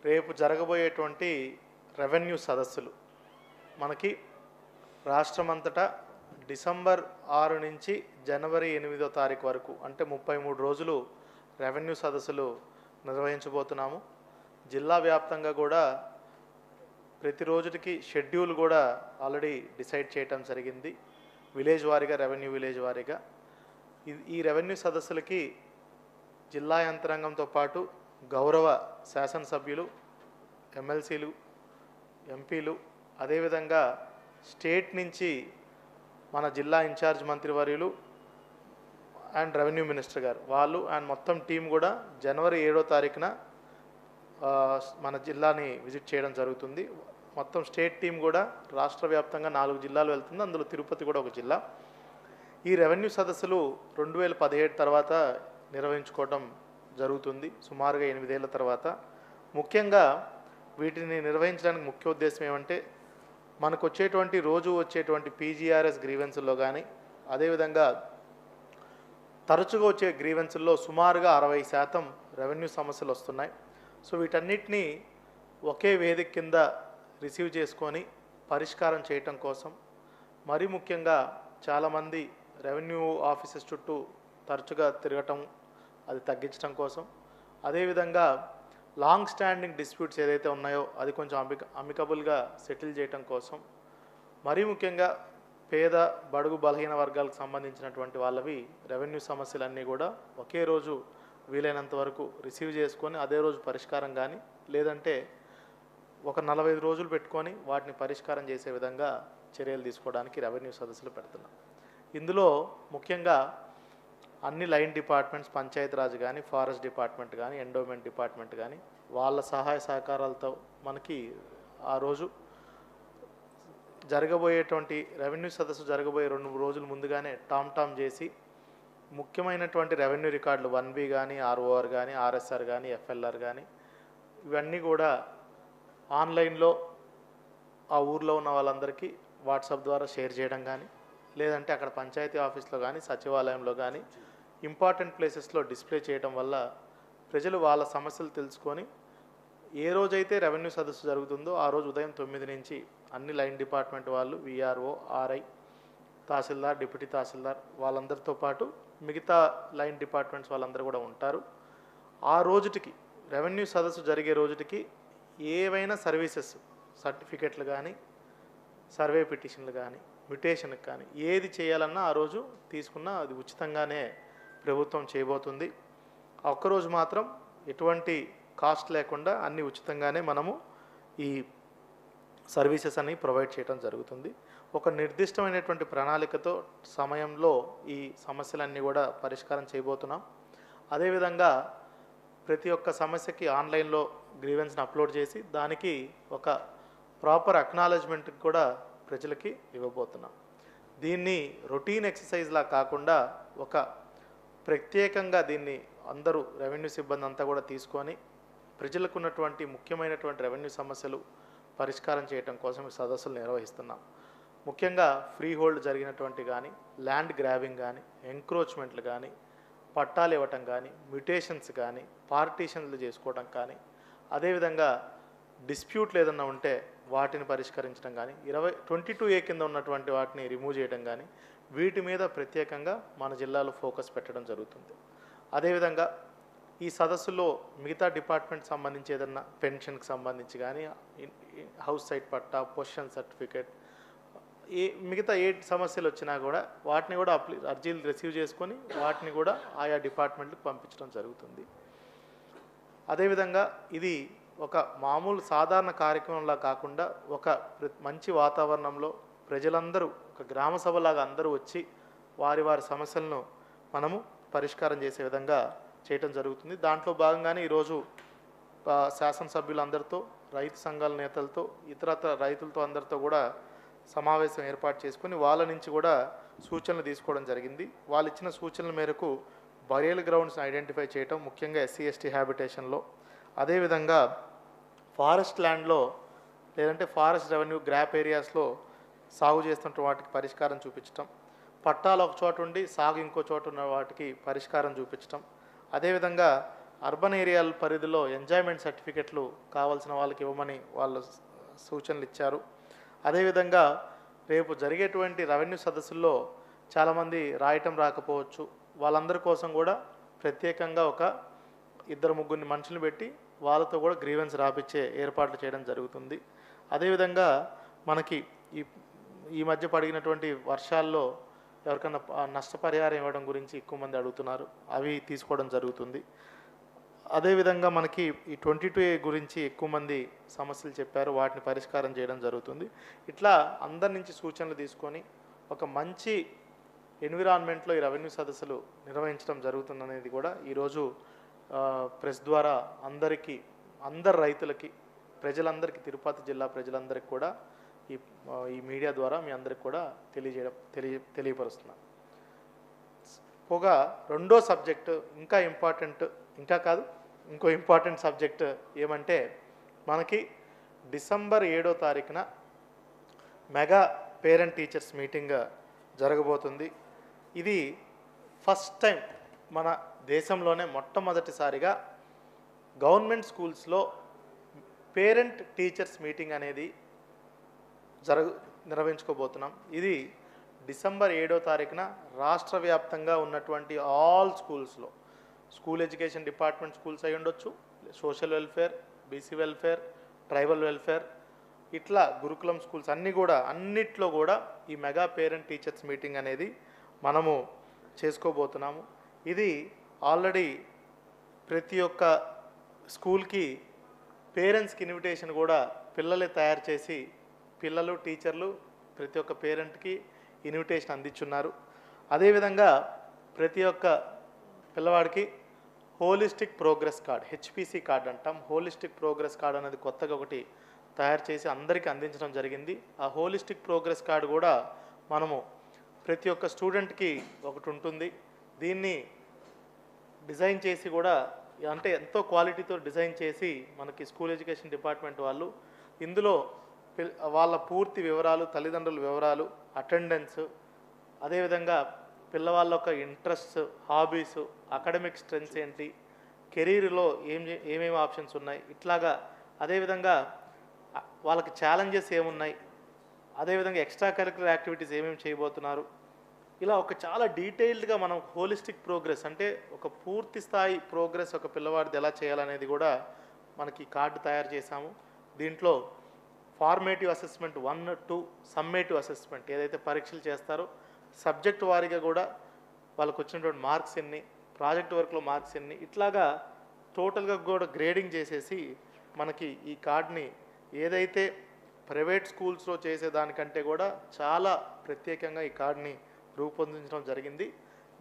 రేపు జరగబోయేటువంటి రెవెన్యూ సదస్సులు మనకి రాష్ట్రమంతటా డిసెంబర్ 6 నుంచి జనవరి 8వ తారీఖు వరకు అంటే 33 రోజులు రెవెన్యూ సదస్సులు నిర్వహించబోతున్నాము. జిల్లా వ్యాప్తంగా కూడా ప్రతి రోజుకి షెడ్యూల్ కూడా ఆల్రెడీ డిసైడ్ చేయటం జరిగింది. విలేజ్ వారీగా, రెవెన్యూ విలేజ్ వారీగా ఈ రెవెన్యూ సదస్సులకి జిల్లా యంత్రాంగంతో పాటు గౌరవ శాసనసభ్యులు, ఎమ్మెల్సీలు, ఎంపీలు, అదేవిధంగా స్టేట్ నుంచి మన జిల్లా ఇన్ఛార్జ్ మంత్రివర్యులు అండ్ రెవెన్యూ మినిస్టర్ గారు వాళ్ళు అండ్ మొత్తం టీం కూడా జనవరి 7వ తారీఖున మన జిల్లాని విజిట్ చేయడం జరుగుతుంది. మొత్తం స్టేట్ టీం కూడా రాష్ట్ర వ్యాప్తంగా 4 జిల్లాలు వెళ్తుంది, అందులో తిరుపతి కూడా ఒక జిల్లా. ఈ రెవెన్యూ సదస్సులు 2017 తర్వాత నిర్వహించుకోవడం జరుగుతుంది, సుమారుగా 8 ఏళ్ల తర్వాత. ముఖ్యంగా వీటిని నిర్వహించడానికి ముఖ్య ఉద్దేశం ఏమంటే మనకు వచ్చేటువంటి రోజు వచ్చేటువంటి పీజీఆర్ఎస్ గ్రీవెన్సుల్లో కానీ, అదేవిధంగా తరచుగా వచ్చే గ్రీవెన్సుల్లో సుమారుగా 60% రెవెన్యూ సమస్యలు వస్తున్నాయి. సో వీటన్నిటినీ ఒకే వేదిక కింద రిసీవ్ చేసుకొని పరిష్కారం చేయటం కోసం, మరీ ముఖ్యంగా చాలామంది రెవెన్యూ ఆఫీసెస్ చుట్టూ తరచుగా తిరగటం, అది తగ్గించడం కోసం, అదేవిధంగా లాంగ్ స్టాండింగ్ డిస్ప్యూట్స్ ఏదైతే ఉన్నాయో అది కొంచెం అమికబుల్గా సెటిల్ చేయటం కోసం, మరీ ముఖ్యంగా పేద బడుగు బలహీన వర్గాలకు సంబంధించినటువంటి వాళ్ళవి రెవెన్యూ సమస్యలన్నీ కూడా ఒకే రోజు వీలైనంత వరకు రిసీవ్ చేసుకొని అదే రోజు పరిష్కారం కానీ, లేదంటే ఒక 45 రోజులు పెట్టుకొని వాటిని పరిష్కారం చేసే విధంగా చర్యలు తీసుకోవడానికి రెవెన్యూ సదస్సులు పెడుతున్నాం. ఇందులో ముఖ్యంగా అన్ని లైన్ డిపార్ట్మెంట్స్, పంచాయతీరాజ్ కానీ, ఫారెస్ట్ డిపార్ట్మెంట్ కానీ, ఎండోమెంట్ డిపార్ట్మెంట్ కానీ వాళ్ళ సహాయ సహకారాలతో మనకి ఆ రోజు జరగబోయేటువంటి రెవెన్యూ సదస్సు జరగబోయే 2 రోజుల ముందుగానే టామ్ చేసి ముఖ్యమైనటువంటి రెవెన్యూ రికార్డులు 1B కానీ, ROR కానీ, RSR కానీ, FLR కానీ ఇవన్నీ కూడా ఆన్లైన్లో ఆ ఊర్లో ఉన్న వాళ్ళందరికీ వాట్సాప్ ద్వారా షేర్ చేయడం కానీ, లేదంటే అక్కడ పంచాయతీ ఆఫీస్లో కానీ, సచివాలయంలో కానీ ఇంపార్టెంట్ ప్లేసెస్లో డిస్ప్లే చేయడం వల్ల ప్రజలు వాళ్ళ సమస్యలు తెలుసుకొని ఏ రోజైతే రెవెన్యూ సదస్సు జరుగుతుందో ఆ రోజు ఉదయం 9 నుంచి అన్ని లైన్ డిపార్ట్మెంట్ వాళ్ళు, VRO, RI, తహసీల్దార్, డిప్యూటీ తహసీల్దార్ వాళ్ళందరితో పాటు మిగతా లైన్ డిపార్ట్మెంట్స్ వాళ్ళందరూ కూడా ఉంటారు. ఆ రోజుటికి రెవెన్యూ సదస్సు జరిగే రోజుటికి ఏవైనా సర్వీసెస్, సర్టిఫికెట్లు కానీ, సర్వే పిటిషన్లు కానీ, మ్యుటేషన్కి కానీ ఏది చేయాలన్నా ఆ రోజు తీసుకున్నా అది ఉచితంగానే ప్రభుత్వం చేయబోతుంది. ఆ ఒక్కరోజు మాత్రం ఎటువంటి కాస్ట్ లేకుండా అన్ని ఉచితంగానే మనము ఈ సర్వీసెస్ అన్ని ప్రొవైడ్ చేయడం జరుగుతుంది. ఒక నిర్దిష్టమైనటువంటి ప్రణాళికతో సమయంలో ఈ సమస్యలన్నీ కూడా పరిష్కారం చేయబోతున్నాం. అదేవిధంగా ప్రతి ఒక్క సమస్యకి ఆన్లైన్లో గ్రీవెన్స్ని అప్లోడ్ చేసి దానికి ఒక ప్రాపర్ అక్నాలెడ్జ్మెంట్ కూడా ప్రజలకి ఇవ్వబోతున్నాం. దీన్ని రొటీన్ ఎక్సర్సైజ్లా కాకుండా ఒక ప్రత్యేకంగా దీన్ని అందరూ రెవెన్యూ సిబ్బంది అంతా కూడా తీసుకొని ప్రజలకు ఉన్నటువంటి ముఖ్యమైనటువంటి రెవెన్యూ సమస్యలు పరిష్కారం చేయడం కోసం ఈ సదస్సులు నిర్వహిస్తున్నాం. ముఖ్యంగా ఫ్రీ హోల్డ్ జరిగినటువంటి కానీ, ల్యాండ్ గ్రాబింగ్ కానీ, ఎంక్రోచ్మెంట్లు కానీ, పట్టాలు ఇవ్వటం కానీ, మ్యుటేషన్స్ కానీ, పార్టీషన్లు చేసుకోవడం కానీ, అదేవిధంగా డిస్ప్యూట్లు ఏదన్నా ఉంటే వాటిని పరిష్కరించడం కానీ, 22A కింద ఉన్నటువంటి వాటిని రిమూవ్ చేయడం కానీ, వీటి మీద ప్రత్యేకంగా మన జిల్లాలో ఫోకస్ పెట్టడం జరుగుతుంది. అదేవిధంగా ఈ సదస్సులో మిగతా డిపార్ట్మెంట్ సంబంధించి ఏదన్నా పెన్షన్కి సంబంధించి కానీ, హౌస్ సైట్ పట్టా, పొజిషన్ సర్టిఫికేట్, మిగతా ఏ సమస్యలు వచ్చినా కూడా వాటిని కూడా అర్జీలు రిసీవ్ చేసుకొని వాటిని కూడా ఆయా డిపార్ట్మెంట్లకు పంపించడం జరుగుతుంది. అదేవిధంగా ఇది ఒక మామూలు సాధారణ కార్యక్రమంలా కాకుండా ఒక మంచి వాతావరణంలో ప్రజలందరూ ఒక గ్రామ సభలాగా అందరూ వచ్చి వారి సమస్యలను మనము పరిష్కారం చేసే విధంగా చేయటం జరుగుతుంది. దాంట్లో భాగంగానే ఈరోజు శాసనసభ్యులందరితో, రైతు సంఘాల నేతలతో, ఇతరత్ర రైతులతో అందరితో కూడా సమావేశం ఏర్పాటు చేసుకొని వాళ్ళ నుంచి కూడా సూచనలు తీసుకోవడం జరిగింది. వాళ్ళు ఇచ్చిన సూచనల మేరకు బరియల్ గ్రౌండ్స్ని ఐడెంటిఫై చేయటం, ముఖ్యంగా SC/ST హ్యాబిటేషన్లో, అదేవిధంగా ఫారెస్ట్ ల్యాండ్లో లేదంటే ఫారెస్ట్ రెవెన్యూ గ్రాప్ ఏరియాస్లో సాగు చేస్తున్న వాటికి పరిష్కారం చూపించటం, పట్టాలు ఒక చోట ఉండి సాగు ఇంకో చోట ఉన్న వాటికి పరిష్కారం చూపించటం, అదేవిధంగా అర్బన్ ఏరియాల పరిధిలో ఎంజాయ్మెంట్ సర్టిఫికెట్లు కావాల్సిన వాళ్ళకి ఇవ్వమని వాళ్ళు సూచనలు ఇచ్చారు. అదేవిధంగా రేపు జరిగేటువంటి రెవెన్యూ సదస్సుల్లో చాలామంది రాయటం రాకపోవచ్చు, వాళ్ళందరి కోసం కూడా ప్రత్యేకంగా ఒక 2-3 మనుషులు పెట్టి వాళ్ళతో కూడా గ్రీవెన్స్ రాపిచ్చే ఏర్పాట్లు చేయడం జరుగుతుంది. అదేవిధంగా మనకి ఈ మధ్య పడినటువంటి వర్షాల్లో ఎవరికన్నా నష్టపరిహారం ఇవ్వడం గురించి ఎక్కువ మంది అడుగుతున్నారు, అవి తీసుకోవడం జరుగుతుంది. అదేవిధంగా మనకి ఈ 22A గురించి ఎక్కువ మంది సమస్యలు చెప్పారు, వాటిని పరిష్కారం చేయడం జరుగుతుంది. ఇట్లా అందరి నుంచి సూచనలు తీసుకొని ఒక మంచి ఎన్విరాన్మెంట్లో ఈ రెవెన్యూ సదస్సులు నిర్వహించడం జరుగుతుందనేది కూడా ఈరోజు ప్రెస్ ద్వారా అందరు రైతులకి, ప్రజలందరికీ, తిరుపతి జిల్లా ప్రజలందరికీ కూడా ఈ మీడియా ద్వారా మీ అందరికి కూడా తెలియపరుస్తున్నాను. పోగా రెండో సబ్జెక్టు ఇంకో ఇంపార్టెంట్ సబ్జెక్ట్ ఏమంటే మనకి డిసెంబర్ 7వ తారీఖున మెగా పేరెంట్ టీచర్స్ మీటింగ్ జరగబోతుంది. ఇది ఫస్ట్ టైం మన దేశంలోనే మొట్టమొదటిసారిగా గవర్నమెంట్ స్కూల్స్లో పేరెంట్ టీచర్స్ మీటింగ్ అనేది నిర్వహించుకోబోతున్నాం. ఇది డిసెంబర్ 7వ తారీఖున రాష్ట్ర వ్యాప్తంగా ఉన్నటువంటి ఆల్ స్కూల్స్లో, స్కూల్ ఎడ్యుకేషన్ డిపార్ట్మెంట్ స్కూల్స్ అయి ఉండొచ్చు, social welfare, BC welfare, tribal welfare, ఇట్లా గురుకులం స్కూల్స్ అన్నిట్లో కూడా ఈ మెగా పేరెంట్ టీచర్స్ మీటింగ్ అనేది మనము చేసుకోబోతున్నాము. ఇది ఆల్రెడీ ప్రతి ఒక్క స్కూల్కి పేరెంట్స్కి ఇన్విటేషన్ కూడా పిల్లలే తయారు చేసి, పిల్లలు, టీచర్లు ప్రతి ఒక్క పేరెంట్కి ఇన్విటేషన్ అందించున్నారు. అదేవిధంగా ప్రతి ఒక్క పిల్లవాడికి holistic progress card, HPC card అంటాం, హోలిస్టిక్ ప్రోగ్రెస్ కార్డ్ అనేది కొత్తగా ఒకటి తయారు చేసి అందరికీ అందించడం జరిగింది. ఆ హోలిస్టిక్ ప్రోగ్రెస్ కార్డు కూడా మనము ప్రతి ఒక్క స్టూడెంట్కి ఒకటి ఉంటుంది. దీన్ని డిజైన్ చేసి కూడా, అంటే ఎంతో క్వాలిటీతో డిజైన్ చేసి మనకి స్కూల్ ఎడ్యుకేషన్ డిపార్ట్మెంట్ వాళ్ళు ఇందులో వాళ్ళ పూర్తి వివరాలు, తల్లిదండ్రుల వివరాలు, అటెండెన్స్, అదేవిధంగా పిల్లవాళ్ళ యొక్క ఇంట్రెస్ట్, హాబీస్, అకాడమిక్ స్ట్రెంగ్స్ ఏంటి, కెరీర్లో ఏమేమి ఆప్షన్స్ ఉన్నాయి, ఇట్లాగా అదేవిధంగా వాళ్ళకి ఛాలెంజెస్ ఏమున్నాయి, అదేవిధంగా ఎక్స్ట్రా కరిక్యులర్ యాక్టివిటీస్ ఏమేమి చేయబోతున్నారు, ఇలా ఒక చాలా డీటెయిల్డ్గా మనం హోలిస్టిక్ ప్రోగ్రెస్, అంటే ఒక పూర్తి స్థాయి ప్రోగ్రెస్ ఒక పిల్లవాడిది ఎలా చేయాలనేది కూడా మనకి కార్డు తయారు చేశాము. దీంట్లో ఫార్మేటివ్ అసెస్మెంట్ 1, 2, సమ్మేటివ్ అసెస్మెంట్ ఏదైతే పరీక్షలు చేస్తారో సబ్జెక్ట్ వారీగా కూడా వాళ్ళకు వచ్చినటువంటి మార్క్స్ ఎన్ని, ప్రాజెక్ట్ వర్క్లో మార్క్స్ ఎన్ని, ఇట్లాగా టోటల్గా కూడా గ్రేడింగ్ చేసేసి మనకి ఈ కార్డ్ని ఏదైతే ప్రైవేట్ స్కూల్స్లో చేసేదానికంటే కూడా చాలా ప్రత్యేకంగా ఈ కార్డ్ని రూపొందించడం జరిగింది.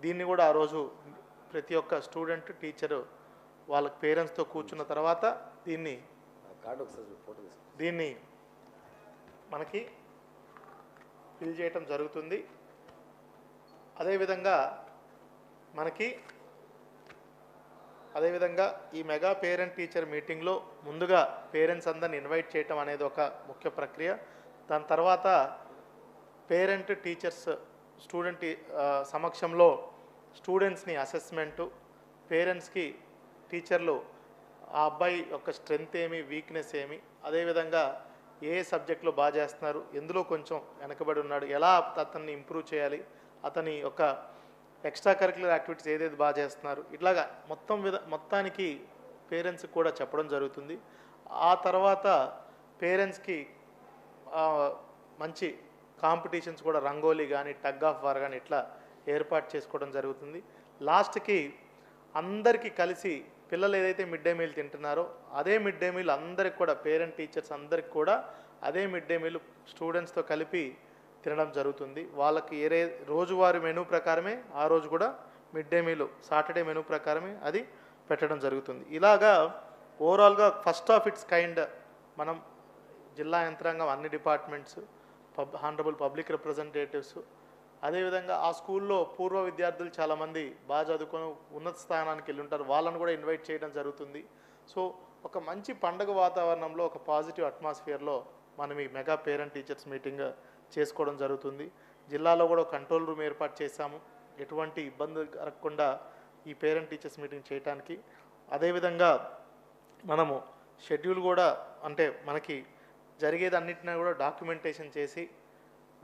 దీన్ని కూడా ఆ రోజు ప్రతి ఒక్క స్టూడెంట్, టీచరు వాళ్ళ పేరెంట్స్తో కూర్చున్న తర్వాత దీన్ని మనకి ఫిల్ చేయటం జరుగుతుంది. అదేవిధంగా ఈ మెగా పేరెంట్ టీచర్ మీటింగ్లో ముందుగా పేరెంట్స్ అందరిని ఇన్వైట్ చేయటం అనేది ఒక ముఖ్య ప్రక్రియ. దాని తర్వాత పేరెంట్, టీచర్స్, స్టూడెంట్ సమక్షంలో స్టూడెంట్స్ని అసెస్మెంటు, పేరెంట్స్కి టీచర్లు ఆ అబ్బాయి యొక్క స్ట్రెంగ్త్ ఏమి, వీక్నెస్ ఏమి, అదేవిధంగా ఏ సబ్జెక్ట్లో బాగా చేస్తున్నారు, ఎందులో కొంచెం వెనకబడి ఉన్నాడు, ఎలా అతన్ని ఇంప్రూవ్ చేయాలి, అతని యొక్క ఎక్స్ట్రా కరిక్యులర్ యాక్టివిటీస్ ఏదైతే బాగా చేస్తున్నారు, ఇట్లాగా మొత్తానికి పేరెంట్స్కి కూడా చెప్పడం జరుగుతుంది. ఆ తర్వాత పేరెంట్స్కి మంచి కాంపిటీషన్స్ కూడా, రంగోలీ కానీ, టగ్ ఆఫ్ వార్ కానీ ఇట్లా ఏర్పాటు చేసుకోవడం జరుగుతుంది. లాస్ట్కి అందరికీ కలిసి పిల్లలు ఏదైతే మిడ్ డే మీల్ తింటున్నారో అదే మిడ్ డే మీల్ అందరికి కూడా, పేరెంట్, టీచర్స్ అందరికి కూడా అదే మిడ్ డే మీల్ స్టూడెంట్స్తో కలిపి తినడం జరుగుతుంది. వాళ్ళకి రోజువారీ మెనూ ప్రకారమే ఆ రోజు కూడా mid day meal, Saturday menu ప్రకారమే అది పెట్టడం జరుగుతుంది. ఇలాగా ఓవరాల్గా ఫస్ట్ ఆఫ్ ఇట్స్ కైండ్ మనం జిల్లా యంత్రాంగం, అన్ని డిపార్ట్మెంట్స్, హానరబుల్ పబ్లిక్ రిప్రజెంటేటివ్స్, అదేవిధంగా ఆ స్కూల్లో పూర్వ విద్యార్థులు చాలామంది బాగా చదువుకొని ఉన్నత స్థానానికి వెళ్ళి ఉంటారు, వాళ్ళని కూడా ఇన్వైట్ చేయడం జరుగుతుంది. సో ఒక మంచి పండుగ వాతావరణంలో, ఒక పాజిటివ్ అట్మాస్ఫియర్లో మనం ఈ మెగా పేరెంట్ టీచర్స్ మీటింగ్ చేసుకోవడం జరుగుతుంది. జిల్లాలో కూడా కంట్రోల్ రూమ్ ఏర్పాటు చేశాము, ఎటువంటి ఇబ్బంది కలగకుండా ఈ పేరెంట్ టీచర్స్ మీటింగ్ చేయడానికి. అదేవిధంగా మనము షెడ్యూల్ కూడా అంటే మనకి జరిగేది అన్నిటిని కూడా డాక్యుమెంటేషన్ చేసి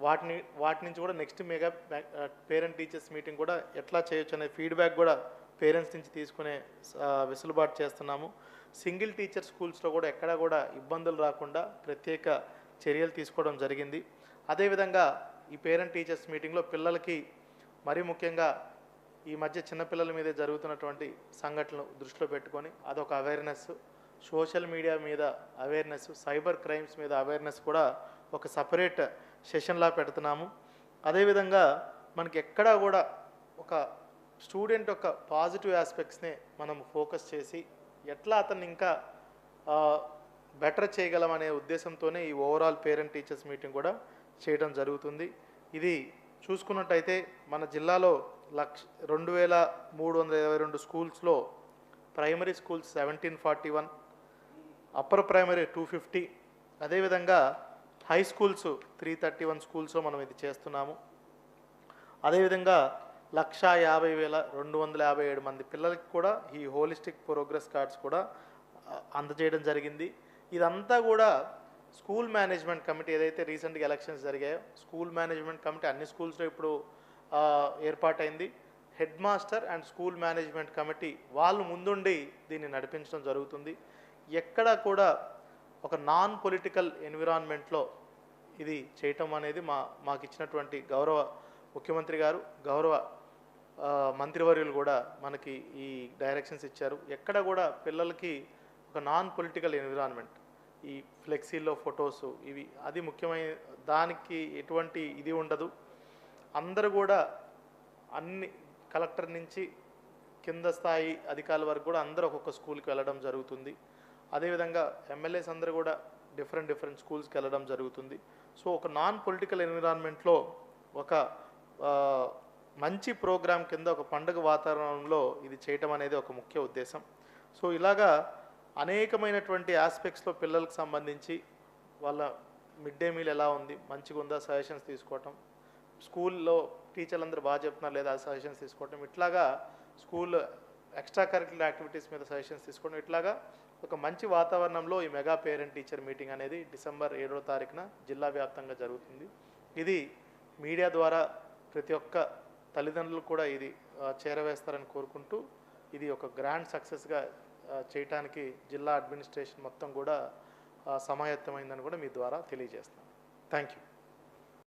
వాటి నుంచి కూడా next mega parent teachers meeting కూడా ఎట్లా చేయొచ్చు అనే ఫీడ్బ్యాక్ కూడా పేరెంట్స్ నుంచి తీసుకునే వెసులుబాటు చేస్తున్నాము. సింగిల్ టీచర్ స్కూల్స్లో కూడా ఎక్కడా కూడా ఇబ్బందులు రాకుండా ప్రత్యేక చర్యలు తీసుకోవడం జరిగింది. అదేవిధంగా ఈ పేరెంట్ టీచర్స్ మీటింగ్లో పిల్లలకి మరీ ముఖ్యంగా ఈ మధ్య చిన్నపిల్లల మీదే జరుగుతున్నటువంటి సంఘటనలు దృష్టిలో పెట్టుకొని అదొక అవేర్నెస్, సోషల్ మీడియా మీద అవేర్నెస్, సైబర్ క్రైమ్స్ మీద అవేర్నెస్ కూడా ఒక సపరేట్ సెషన్లా పెడుతున్నాము. అదేవిధంగా మనకి ఎక్కడా కూడా ఒక స్టూడెంట్ యొక్క పాజిటివ్ ఆస్పెక్ట్స్నే మనం ఫోకస్ చేసి ఎట్లా అతన్ని ఇంకా బెటర్ చేయగలమనే ఉద్దేశంతోనే ఈ ఓవరాల్ పేరెంట్ టీచర్స్ మీటింగ్ కూడా చేయడం జరుగుతుంది. ఇది చూసుకున్నట్టయితే మన జిల్లాలో 2322 స్కూల్స్లో ప్రైమరీ స్కూల్స్ 1741, అప్పర్ ప్రైమరీ 250, అదేవిధంగా హై స్కూల్స్ 331 స్కూల్స్లో మనం ఇది చేస్తున్నాము. అదేవిధంగా 1,50,257 మంది పిల్లలకి కూడా ఈ హోలిస్టిక్ ప్రోగ్రెస్ కార్డ్స్ కూడా అందజేయడం జరిగింది. ఇదంతా కూడా స్కూల్ మేనేజ్మెంట్ కమిటీ ఏదైతే రీసెంట్గా ఎలక్షన్స్ జరిగాయో స్కూల్ మేనేజ్మెంట్ కమిటీ అన్ని స్కూల్స్లో ఇప్పుడు ఏర్పాటైంది. Head master and school management committee వాళ్ళు ముందుండి దీన్ని నడిపించడం జరుగుతుంది. ఎక్కడా కూడా ఒక నాన్ పొలిటికల్ ఎన్విరాన్మెంట్లో ఇది చేయటం అనేది మాకు ఇచ్చినటువంటి గౌరవ ముఖ్యమంత్రి గారు, గౌరవ మంత్రివర్యులు కూడా మనకి ఈ డైరెక్షన్స్ ఇచ్చారు. ఎక్కడ కూడా పిల్లలకి ఒక నాన్ పొలిటికల్ ఎన్విరాన్మెంట్, ఈ ఫ్లెక్సీల్లో ఫొటోస్ ఇవి అది ముఖ్యమైన దానికి ఎటువంటి ఇది ఉండదు. అందరూ కూడా అన్ని కలెక్టర్ నుంచి కింద స్థాయి అధికారుల వరకు కూడా అందరూ ఒక్కొక్క స్కూల్కి వెళ్ళడం జరుగుతుంది. అదేవిధంగా ఎమ్మెల్యేస్ అందరూ కూడా డిఫరెంట్ స్కూల్స్కి వెళ్ళడం జరుగుతుంది. సో ఒక నాన్ పొలిటికల్ ఎన్విరాన్మెంట్లో ఒక మంచి ప్రోగ్రాం కింద ఒక పండుగ వాతావరణంలో ఇది చేయటం అనేది ఒక ముఖ్య ఉద్దేశం. సో ఇలాగా అనేకమైనటువంటి ఆస్పెక్ట్స్లో పిల్లలకు సంబంధించి వాళ్ళ మిడ్ డే మీల్ ఎలా ఉంది, మంచిగా ఉందా సజెషన్స్ తీసుకోవటం, స్కూల్లో టీచర్లు అందరూ బాగా చెప్తున్నారు లేదా సజెషన్స్ తీసుకోవటం, ఇట్లాగా స్కూల్ ఎక్స్ట్రా కరిక్యులర్ యాక్టివిటీస్ మీద సజెషన్స్ తీసుకోవడం, ఇట్లాగా ఒక మంచి వాతావరణంలో ఈ మెగా పేరెంట్ టీచర్ మీటింగ్ అనేది డిసెంబర్ 7వ తారీఖున జిల్లా వ్యాప్తంగా జరుగుతుంది. ఇది మీడియా ద్వారా ప్రతి ఒక్క తల్లిదండ్రులు కూడా ఇది చేరవేస్తారని కోరుకుంటూ ఇది ఒక గ్రాండ్ సక్సెస్గా చేయటానికి జిల్లా అడ్మినిస్ట్రేషన్ మొత్తం కూడా సమాయత్తమైందని కూడా మీ ద్వారా తెలియజేస్తాను. Thank you.